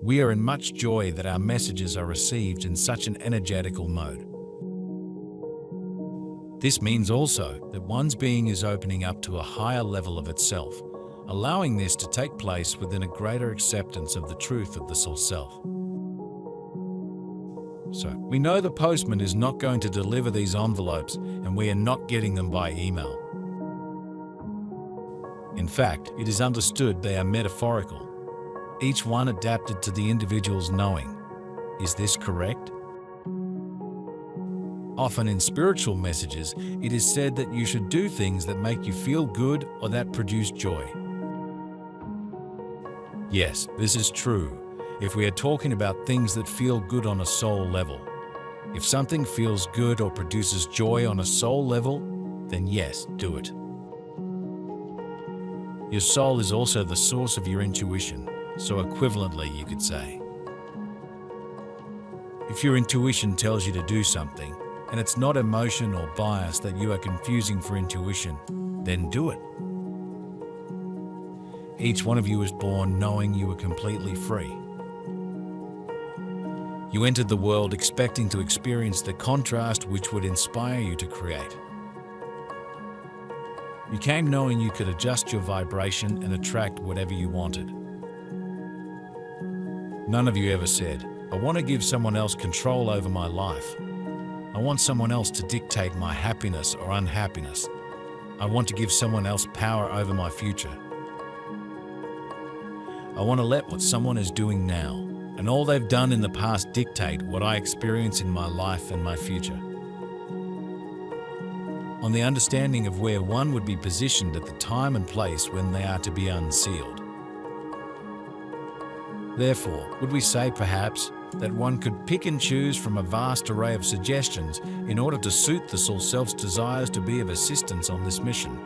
We are in much joy that our messages are received in such an energetical mode. This means also that one's being is opening up to a higher level of itself, allowing this to take place within a greater acceptance of the truth of the Soulself. So, we know the postman is not going to deliver these envelopes, and we are not getting them by email. In fact, it is understood they are metaphorical, each one adapted to the individual's knowing. Is this correct? Often in spiritual messages, it is said that you should do things that make you feel good or that produce joy. Yes, this is true, if we are talking about things that feel good on a soul level. If something feels good or produces joy on a soul level, then yes, do it. Your soul is also the source of your intuition, so equivalently you could say. If your intuition tells you to do something, and it's not emotion or bias that you are confusing for intuition, then do it. Each one of you was born knowing you were completely free. You entered the world expecting to experience the contrast which would inspire you to create. You came knowing you could adjust your vibration and attract whatever you wanted. None of you ever said, "I want to give someone else control over my life. I want someone else to dictate my happiness or unhappiness. I want to give someone else power over my future. I want to let what someone is doing now and all they've done in the past dictate what I experience in my life and my future." On the understanding of where one would be positioned at the time and place when they are to be unsealed. Therefore, would we say perhaps that one could pick and choose from a vast array of suggestions in order to suit the Soulself's desires to be of assistance on this mission?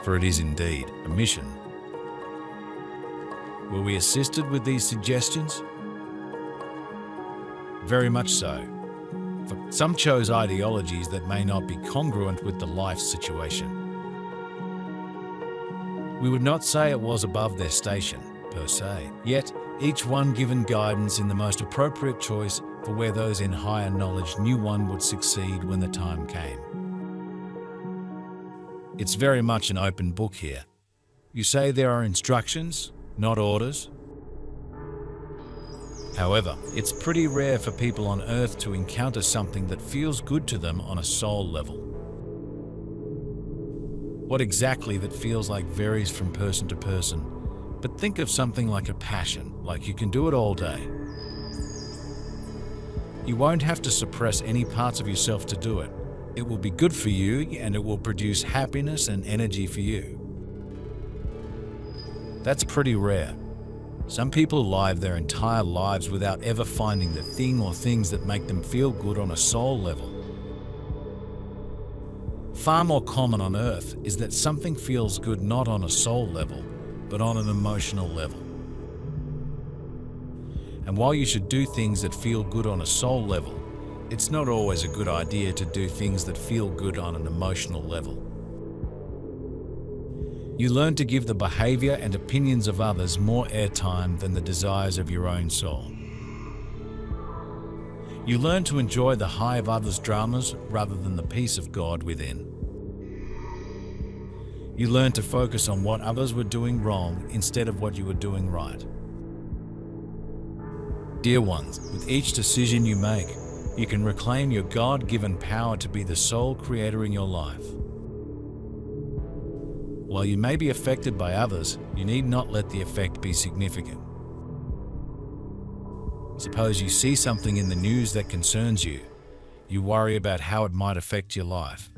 For it is indeed a mission. Were we assisted with these suggestions? Very much so. For some chose ideologies that may not be congruent with the life situation. We would not say it was above their station, per se, yet each one given guidance in the most appropriate choice for where those in higher knowledge knew one would succeed when the time came. It's very much an open book here. You say there are instructions, not orders. However, it's pretty rare for people on Earth to encounter something that feels good to them on a soul level. What exactly that feels like varies from person to person, but think of something like a passion, like you can do it all day. You won't have to suppress any parts of yourself to do it. It will be good for you and it will produce happiness and energy for you. That's pretty rare. Some people live their entire lives without ever finding the thing or things that make them feel good on a soul level. Far more common on Earth is that something feels good not on a soul level, but on an emotional level. And while you should do things that feel good on a soul level, it's not always a good idea to do things that feel good on an emotional level. You learn to give the behavior and opinions of others more airtime than the desires of your own soul. You learn to enjoy the high of others' dramas rather than the peace of God within. You learn to focus on what others were doing wrong instead of what you were doing right. Dear ones, with each decision you make, you can reclaim your God-given power to be the sole creator in your life. While you may be affected by others, you need not let the effect be significant. Suppose you see something in the news that concerns you. You worry about how it might affect your life.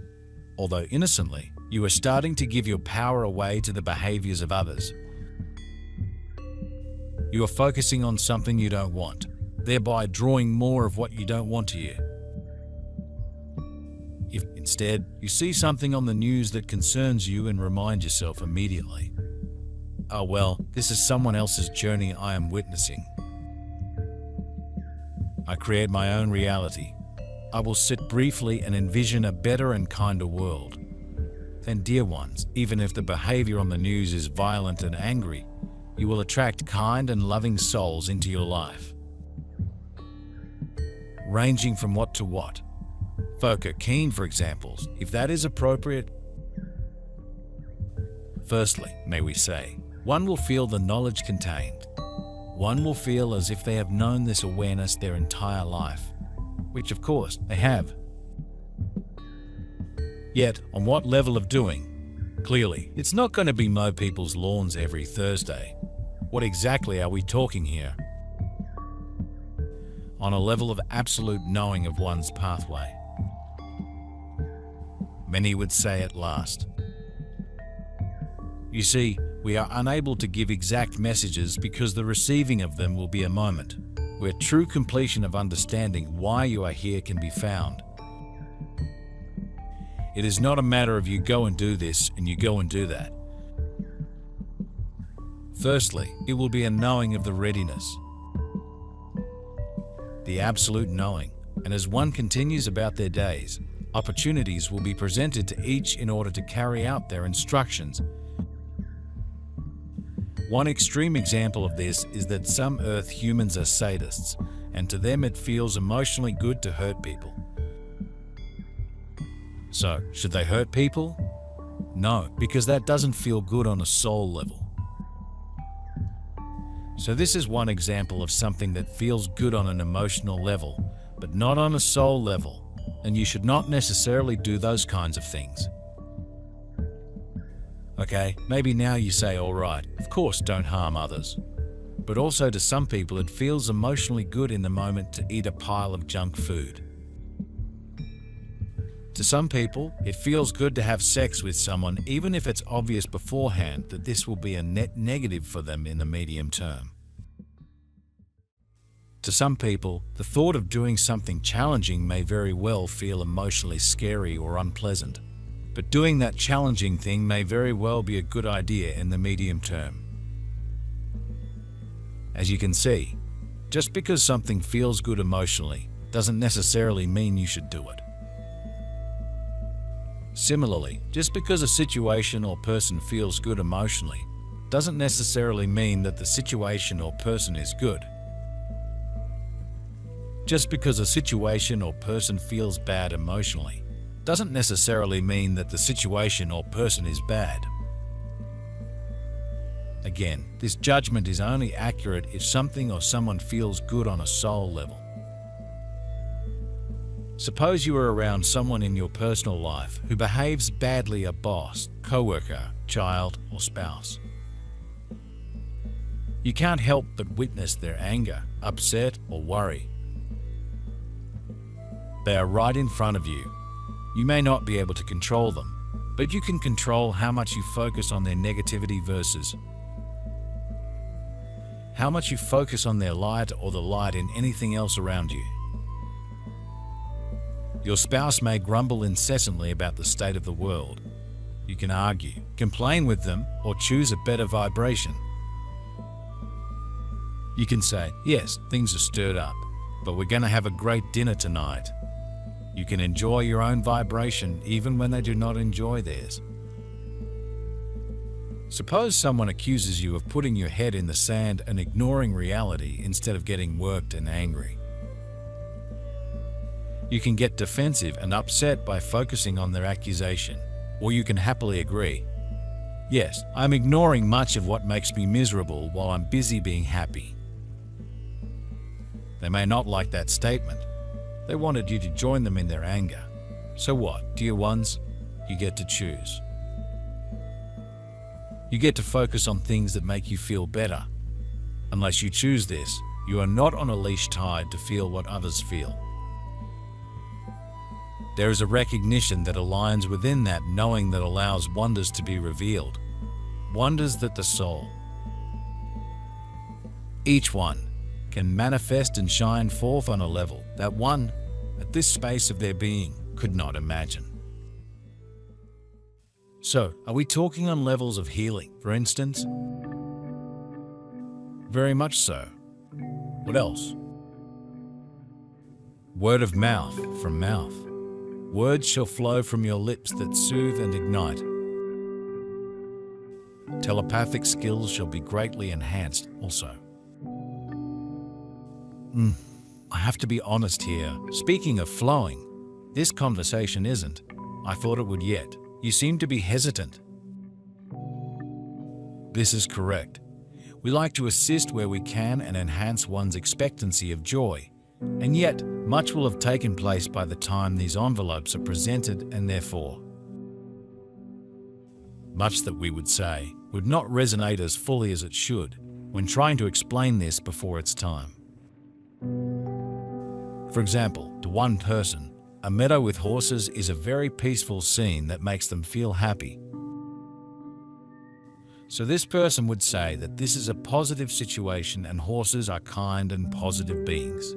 Although innocently, you are starting to give your power away to the behaviors of others. You are focusing on something you don't want, thereby drawing more of what you don't want to you. If instead you see something on the news that concerns you and remind yourself immediately, "Oh well, this is someone else's journey I am witnessing. I create my own reality. I will sit briefly and envision a better and kinder world." Then, dear ones, even if the behavior on the news is violent and angry, you will attract kind and loving souls into your life. Ranging from what to what? Folk are keen for examples, if that is appropriate. Firstly, may we say, one will feel the knowledge contained. One will feel as if they have known this awareness their entire life, which of course they have. Yet, on what level of doing? Clearly, it's not going to be mow people's lawns every Thursday. What exactly are we talking here? On a level of absolute knowing of one's pathway. Many would say at last. You see, we are unable to give exact messages because the receiving of them will be a moment, where true completion of understanding why you are here can be found. It is not a matter of you go and do this and you go and do that. Firstly, it will be a knowing of the readiness. The absolute knowing, and as one continues about their days, opportunities will be presented to each in order to carry out their instructions. One extreme example of this is that some Earth humans are sadists, and to them it feels emotionally good to hurt people. So, should they hurt people? No, because that doesn't feel good on a soul level. So this is one example of something that feels good on an emotional level, but not on a soul level, and you should not necessarily do those kinds of things. Okay, maybe now you say, all right, of course don't harm others. But also to some people it feels emotionally good in the moment to eat a pile of junk food. To some people, it feels good to have sex with someone even if it's obvious beforehand that this will be a net negative for them in the medium term. To some people, the thought of doing something challenging may very well feel emotionally scary or unpleasant. But doing that challenging thing may very well be a good idea in the medium term. As you can see, just because something feels good emotionally doesn't necessarily mean you should do it. Similarly, just because a situation or person feels good emotionally doesn't necessarily mean that the situation or person is good. Just because a situation or person feels bad emotionally doesn't necessarily mean that the situation or person is bad. Again, this judgment is only accurate if something or someone feels good on a soul level. Suppose you are around someone in your personal life who behaves badly, a boss, coworker, child, or spouse. You can't help but witness their anger, upset, or worry. They are right in front of you. You may not be able to control them, but you can control how much you focus on their negativity versus how much you focus on their light or the light in anything else around you. Your spouse may grumble incessantly about the state of the world. You can argue, complain with them, or choose a better vibration. You can say, yes, things are stirred up, but we're going to have a great dinner tonight. You can enjoy your own vibration even when they do not enjoy theirs. Suppose someone accuses you of putting your head in the sand and ignoring reality instead of getting worked and angry. You can get defensive and upset by focusing on their accusation, or you can happily agree, yes, I'm ignoring much of what makes me miserable while I'm busy being happy. They may not like that statement. They wanted you to join them in their anger. So what, dear ones? You get to choose. You get to focus on things that make you feel better. Unless you choose this, you are not on a leash tied to feel what others feel. There is a recognition that aligns within that knowing that allows wonders to be revealed. Wonders that the soul, each one, can manifest and shine forth on a level that one, at this space of their being, could not imagine. So, are we talking on levels of healing, for instance? Very much so. What else? Word of mouth from mouth. Words shall flow from your lips that soothe and ignite. Telepathic skills shall be greatly enhanced also. I have to be honest here. Speaking of flowing, this conversation isn't. I thought it would yet. You seem to be hesitant. This is correct. We like to assist where we can and enhance one's expectancy of joy. And yet, much will have taken place by the time these envelopes are presented, and therefore, much that we would say would not resonate as fully as it should when trying to explain this before its time. For example, to one person, a meadow with horses is a very peaceful scene that makes them feel happy. So this person would say that this is a positive situation and horses are kind and positive beings.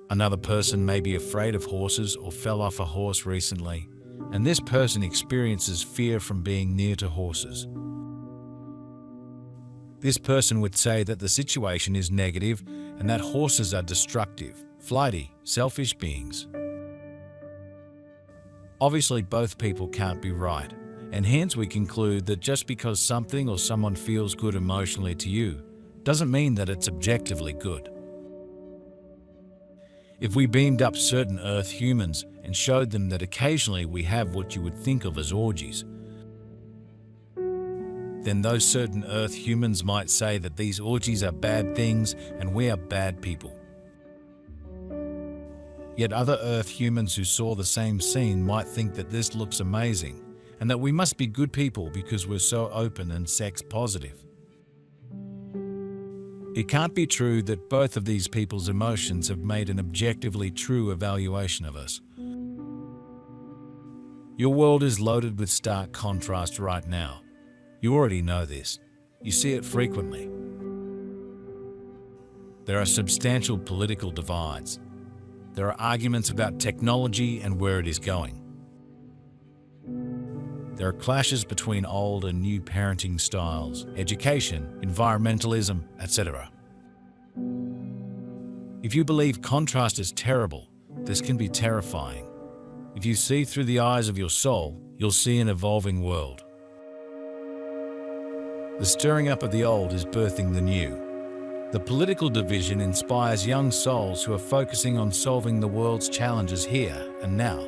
Another person may be afraid of horses or fell off a horse recently, and this person experiences fear from being near to horses. This person would say that the situation is negative and that horses are destructive, flighty, selfish beings. Obviously, both people can't be right, and hence we conclude that just because something or someone feels good emotionally to you doesn't mean that it's objectively good. If we beamed up certain Earth humans and showed them that occasionally we have what you would think of as orgies, then those certain Earth humans might say that these orgies are bad things and we are bad people. Yet other Earth humans who saw the same scene might think that this looks amazing and that we must be good people because we're so open and sex positive. It can't be true that both of these people's emotions have made an objectively true evaluation of us. Your world is loaded with stark contrast right now. You already know this. You see it frequently. There are substantial political divides. There are arguments about technology and where it is going. There are clashes between old and new parenting styles, education, environmentalism, etc. If you believe contrast is terrible, this can be terrifying. If you see through the eyes of your soul, you'll see an evolving world. The stirring up of the old is birthing the new. The political division inspires young souls who are focusing on solving the world's challenges here and now.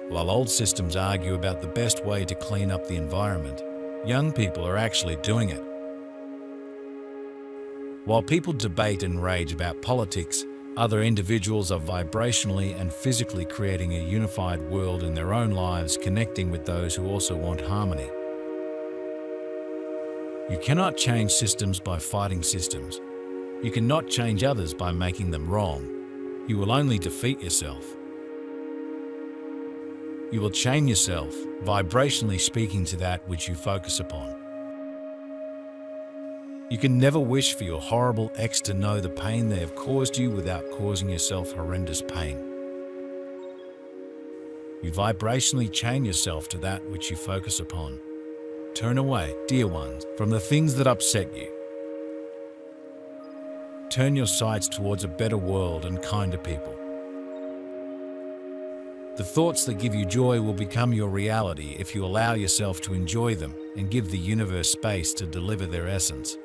While old systems argue about the best way to clean up the environment, young people are actually doing it. While people debate and rage about politics, other individuals are vibrationally and physically creating a unified world in their own lives, connecting with those who also want harmony. You cannot change systems by fighting systems. You cannot change others by making them wrong. You will only defeat yourself. You will chain yourself, vibrationally speaking to that which you focus upon. You can never wish for your horrible ex to know the pain they have caused you without causing yourself horrendous pain. You vibrationally chain yourself to that which you focus upon. Turn away, dear ones, from the things that upset you. Turn your sights towards a better world and kinder people. The thoughts that give you joy will become your reality if you allow yourself to enjoy them and give the universe space to deliver their essence.